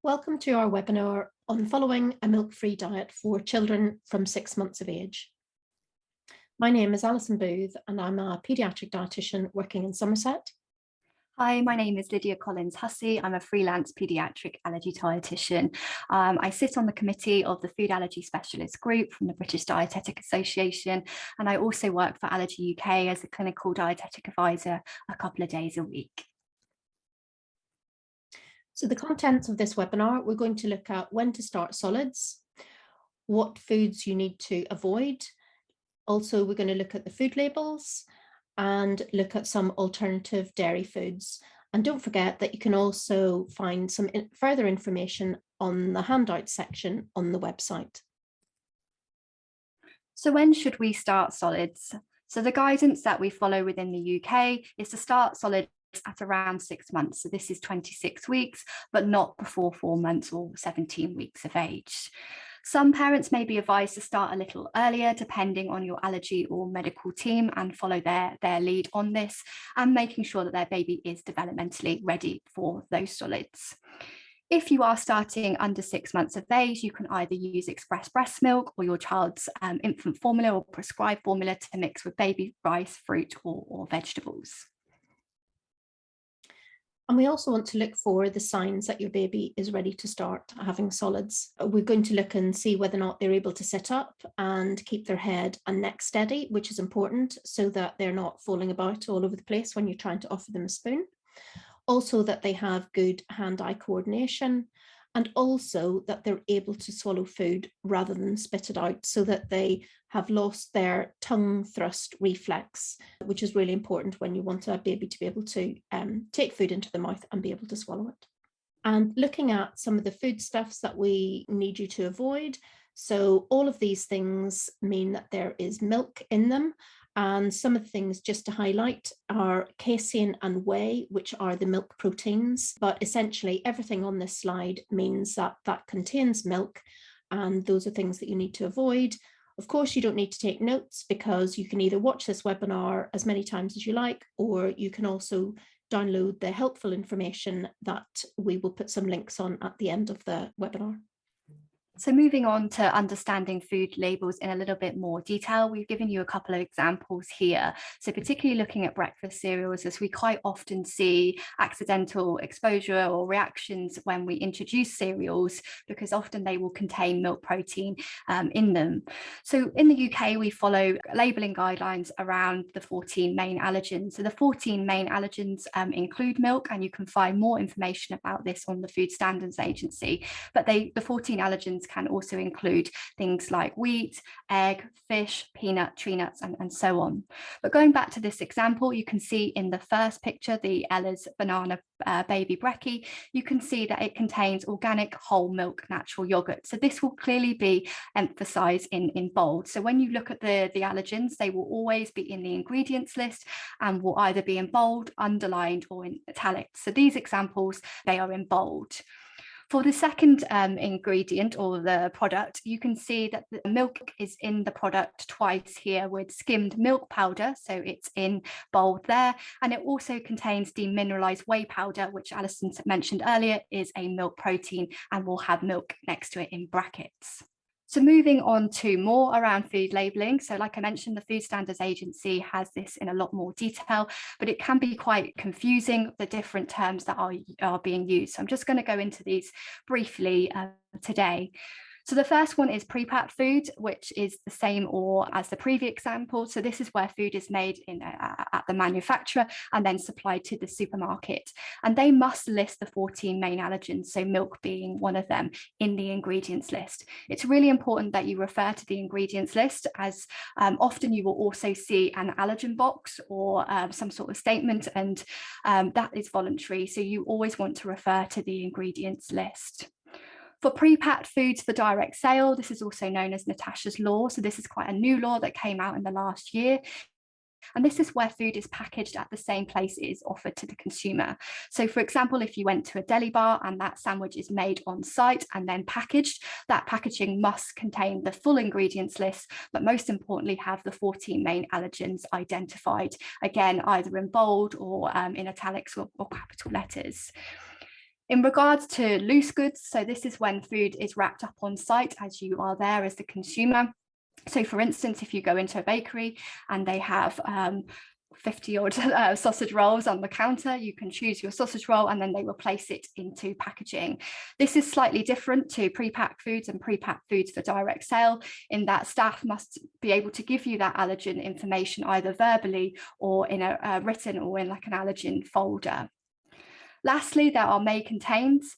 Welcome to our webinar on following a milk-free diet for children from 6 months of age. My name is Alison and I'm a paediatric dietitian working in Somerset. Hi, my name is Lydia Collins-Hussey. I'm a freelance paediatric allergy dietitian. I sit on the committee of the Food Allergy Specialist Group from the British Dietetic Association, and I also work for Allergy UK as a clinical dietetic advisor a couple of days a week. So the contents of this webinar, we're going to look at when to start solids, what foods you need to avoid. Also, we're going to look at the food labels and look at some alternative dairy foods. And don't forget that you can also find some further information on the handout section on the website. So when should we start solids? So the guidance that we follow within the UK is to start solids at around 6 months. So this is 26 weeks, but not before 4 months or 17 weeks of age. Some parents may be advised to start a little earlier, depending on your allergy or medical team, and follow their lead on this, and making sure that their baby is developmentally ready for those solids. If you are starting under 6 months of age, you can either use express breast milk or your child's infant formula or prescribed formula to mix with baby rice, fruit, or vegetables. And we also want to look for the signs that your baby is ready to start having solids. We're going to look and see whether or not they're able to sit up and keep their head and neck steady, which is important so that they're not falling about all over the place when you're trying to offer them a spoon. Also that they have good hand-eye coordination, and also that they're able to swallow food rather than spit it out, so that they have lost their tongue thrust reflex, which is really important when you want a baby to be able to take food into the mouth and be able to swallow it. And looking at some of the foodstuffs that we need you to avoid. So all of these things mean that there is milk in them. And some of the things just to highlight are casein and whey, which are the milk proteins. But essentially everything on this slide means that that contains milk, and those are things that you need to avoid. Of course, you don't need to take notes, because you can either watch this webinar as many times as you like, or you can also download the helpful information that we will put some links on at the end of the webinar. So moving on to understanding food labels in a little bit more detail, we've given you a couple of examples here. So particularly looking at breakfast cereals, as we quite often see accidental exposure or reactions when we introduce cereals, because often they will contain milk protein in them. So in the UK, we follow labelling guidelines around the 14 main allergens. So the 14 main allergens include milk, and you can find more information about this on the Food Standards Agency. But the 14 allergens can also include things like wheat, egg, fish, peanut, tree nuts, and so on. But going back to this example, you can see in the first picture, the Ella's banana baby brekkie, you can see that it contains organic whole milk natural yogurt. So this will clearly be emphasized in bold. So when you look at the allergens, they will always be in the ingredients list and will either be in bold, underlined, or in italics. So these examples, they are in bold. For the second ingredient or the product, you can see that the milk is in the product twice here with skimmed milk powder, so it's in bold there, and it also contains demineralized whey powder, which Alison mentioned earlier is a milk protein and will have milk next to it in brackets. So moving on to more around food labelling. So like I mentioned, the Food Standards Agency has this in a lot more detail, but it can be quite confusing, the different terms that are being used. So I'm just going to go into these briefly today. So the first one is pre-packed food, which is the same or as the previous example. So this is where food is made at the manufacturer and then supplied to the supermarket. And they must list the 14 main allergens, so milk being one of them, in the ingredients list. It's really important that you refer to the ingredients list, as often you will also see an allergen box or some sort of statement, and that is voluntary. So you always want to refer to the ingredients list. For pre-packed foods for direct sale, this is also known as Natasha's Law. So this is quite a new law that came out in the last year. And this is where food is packaged at the same place it is offered to the consumer. So for example, if you went to a deli bar and that sandwich is made on site and then packaged, that packaging must contain the full ingredients list, but most importantly have the 14 main allergens identified, again, either in bold or in italics or capital letters. In regards to loose goods, so this is when food is wrapped up on site as you are there as the consumer. So for instance, if you go into a bakery and they have 50 odd sausage rolls on the counter, you can choose your sausage roll and then they will place it into packaging. This is slightly different to pre-packed foods and pre-packed foods for direct sale, in that staff must be able to give you that allergen information either verbally or in a written or in like an allergen folder. Lastly, there are may contains.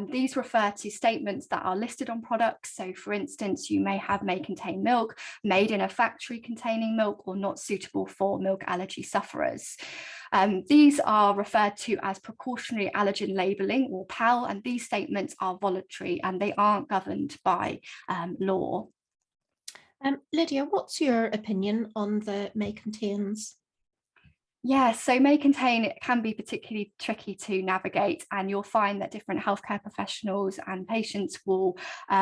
These refer to statements that are listed on products. So for instance, you may have may contain milk, made in a factory containing milk, or not suitable for milk allergy sufferers. These are referred to as precautionary allergen labelling, or PAL, and these statements are voluntary and they aren't governed by law. Lydia, what's your opinion on the may contains? Yeah, so may contain can be particularly tricky to navigate, and you'll find that different healthcare professionals and patients will,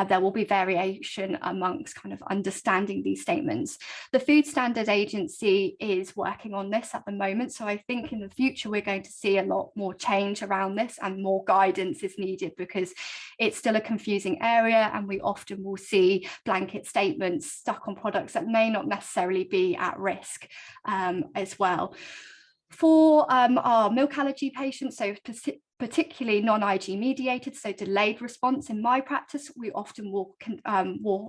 there will be variation amongst kind of understanding these statements. The Food Standard Agency is working on this at the moment, so I think in the future we're going to see a lot more change around this and more guidance is needed, because it's still a confusing area and we often will see blanket statements stuck on products that may not necessarily be at risk as well. For our milk allergy patients, so particularly non-IG mediated, so delayed response, in my practice, we often will,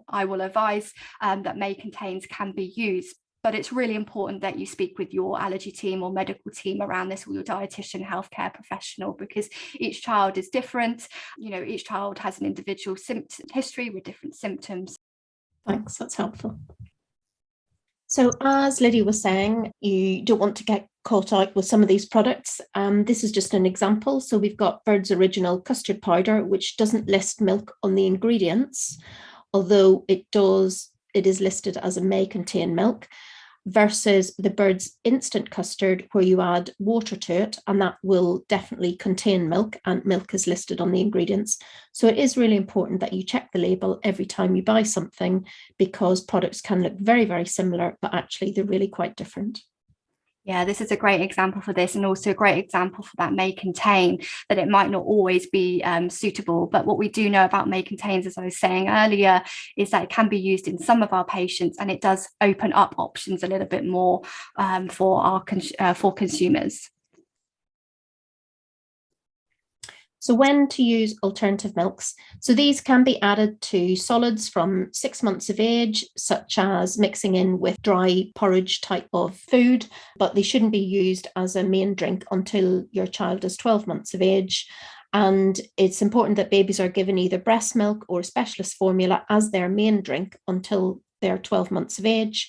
I will advise that may contains can be used. But it's really important that you speak with your allergy team or medical team around this, or your dietitian, healthcare professional, because each child is different. You know, each child has an individual history with different symptoms. Thanks, that's helpful. So as Lydia was saying, you don't want to get caught out with some of these products. This is just an example. So we've got Bird's Original custard powder, which doesn't list milk on the ingredients, although it is listed as a may contain milk, versus the Bird's Instant Custard, where you add water to it, and that will definitely contain milk, and milk is listed on the ingredients. So it is really important that you check the label every time you buy something, because products can look very, very similar, but actually they're really quite different. Yeah, this is a great example for this, and also a great example for that may contain, that it might not always be suitable. But what we do know about may contains, as I was saying earlier, is that it can be used in some of our patients, and it does open up options a little bit more for consumers. So when to use alternative milks. So these can be added to solids from 6 months of age, such as mixing in with dry porridge type of food, but they shouldn't be used as a main drink until your child is 12 months of age. And it's important that babies are given either breast milk or specialist formula as their main drink until they're 12 months of age.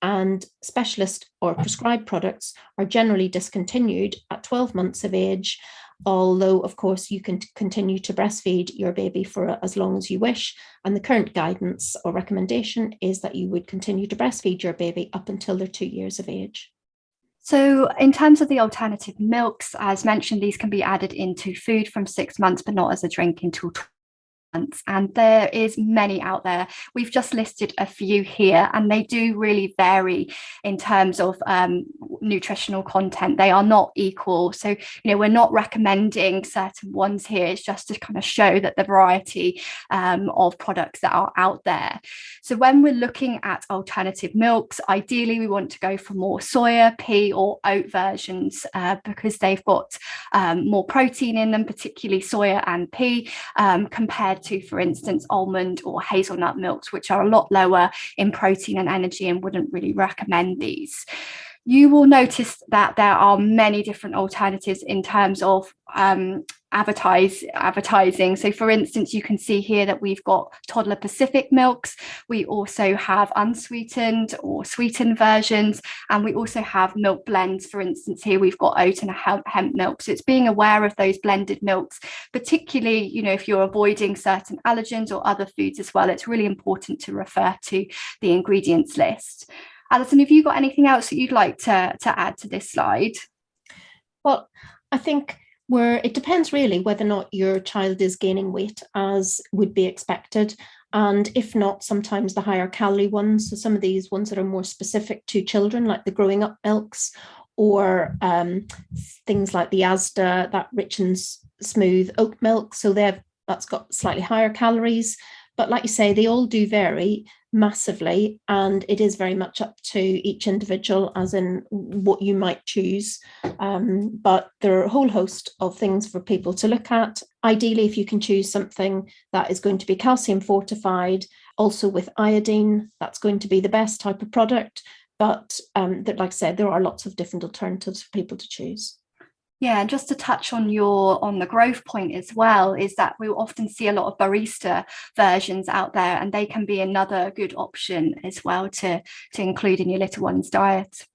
And specialist or prescribed products are generally discontinued at 12 months of age, although of course you can continue to breastfeed your baby for as long as you wish. And the current guidance or recommendation is that you would continue to breastfeed your baby up until they're 2 years of age. So in terms of the alternative milks, as mentioned, these can be added into food from 6 months, but not as a drink until 12 months. And there is many out there. We've just listed a few here, and they do really vary in terms of nutritional content. They are not equal. So, you know, we're not recommending certain ones here. It's just to kind of show that the variety of products that are out there. So when we're looking at alternative milks, ideally we want to go for more soya, pea or oat versions because they've got more protein in them, particularly soya and pea, compared to, for instance, almond or hazelnut milks, which are a lot lower in protein and energy, and wouldn't really recommend these. You will notice that there are many different alternatives in terms of advertising. So for instance, you can see here that we've got toddler Pacific milks. We also have unsweetened or sweetened versions, and we also have milk blends. For instance, here we've got oat and hemp milk. So it's being aware of those blended milks, particularly, you know, if you're avoiding certain allergens or other foods as well. It's really important to refer to the ingredients list. Alison, have you got anything else that you'd like to add to this slide? Well, I think it depends really whether or not your child is gaining weight as would be expected. And if not, sometimes the higher calorie ones, so some of these ones that are more specific to children, like the growing up milks, or things like the Asda, that rich and smooth oat milk. So that's got slightly higher calories. But like you say, they all do vary massively, and it is very much up to each individual as in what you might choose. But there are a whole host of things for people to look at. Ideally, if you can choose something that is going to be calcium fortified, also with iodine, that's going to be the best type of product. But like I said, there are lots of different alternatives for people to choose. Yeah, and just to touch on the growth point as well, is that we often see a lot of barista versions out there, and they can be another good option as well to include in your little one's diet.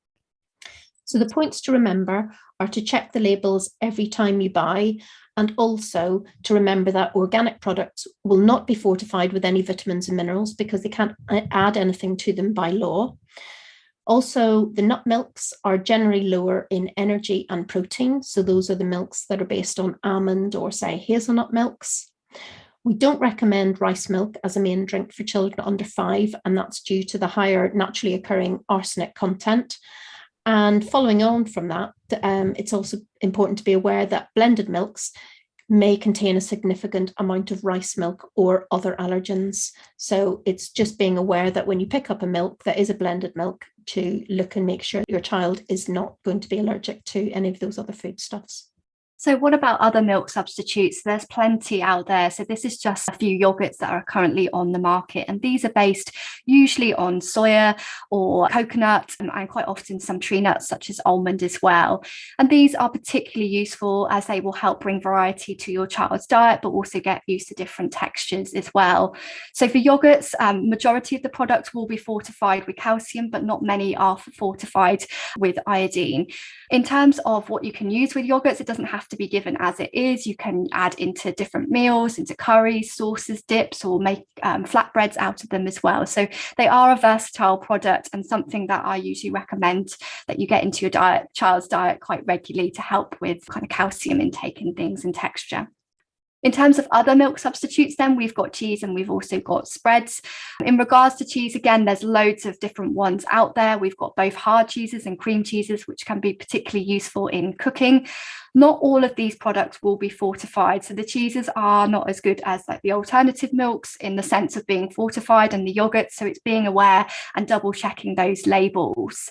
So the points to remember are to check the labels every time you buy, and also to remember that organic products will not be fortified with any vitamins and minerals because they can't add anything to them by law. Also, the nut milks are generally lower in energy and protein. So those are the milks that are based on almond or, say, hazelnut milks. We don't recommend rice milk as a main drink for children under 5, and that's due to the higher naturally occurring arsenic content. And following on from that, it's also important to be aware that blended milks may contain a significant amount of rice milk or other allergens. So it's just being aware that when you pick up a milk that is a blended milk, to look and make sure your child is not going to be allergic to any of those other foodstuffs. So what about other milk substitutes? There's plenty out there. So this is just a few yogurts that are currently on the market. And these are based usually on soya or coconut, and quite often some tree nuts such as almond as well. And these are particularly useful as they will help bring variety to your child's diet, but also get used to different textures as well. So for yogurts, majority of the products will be fortified with calcium, but not many are fortified with iodine. In terms of what you can use with yogurts, it doesn't have to be given as it is. You can add into different meals, into curries, sauces, dips, or make flatbreads out of them as well. So they are a versatile product, and something that I usually recommend that you get into your child's diet quite regularly to help with kind of calcium intake and things and texture. In terms of other milk substitutes, then we've got cheese and we've also got spreads. In regards to cheese, again, there's loads of different ones out there. We've got both hard cheeses and cream cheeses, which can be particularly useful in cooking. Not all of these products will be fortified. So the cheeses are not as good as like the alternative milks in the sense of being fortified, and the yogurt. So it's being aware and double checking those labels.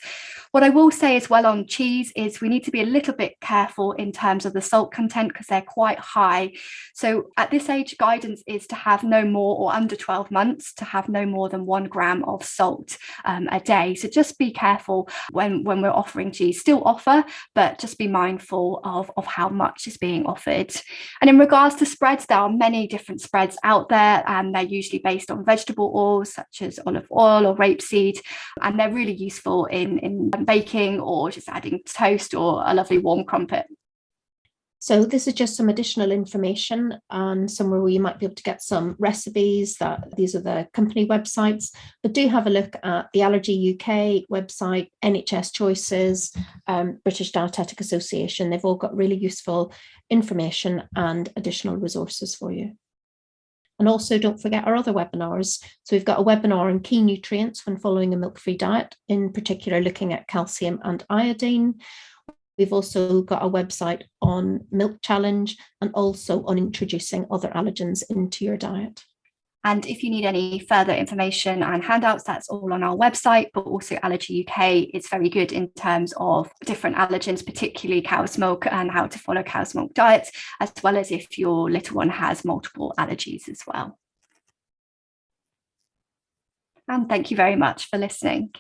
What I will say as well on cheese is we need to be a little bit careful in terms of the salt content because they're quite high. So at this age, guidance is to have no more, or under 12 months, to have no more than 1 gram of salt a day. So just be careful when we're offering cheese. Still offer, but just be mindful of how much is being offered. And in regards to spreads, there are many different spreads out there, and they're usually based on vegetable oils such as olive oil or rapeseed, and they're really useful in baking or just adding toast or a lovely warm crumpet. So this is just some additional information and somewhere where you might be able to get some recipes. That these are the company websites, but do have a look at the Allergy UK website, NHS Choices, British Dietetic Association. They've all got really useful information and additional resources for you. And also don't forget our other webinars. So we've got a webinar on key nutrients when following a milk-free diet, in particular looking at calcium and iodine. We've also got a website on milk challenge and also on introducing other allergens into your diet. And if you need any further information and handouts, that's all on our website, but also Allergy UK is very good in terms of different allergens, particularly cow's milk and how to follow cow's milk diets, as well as if your little one has multiple allergies as well. And thank you very much for listening.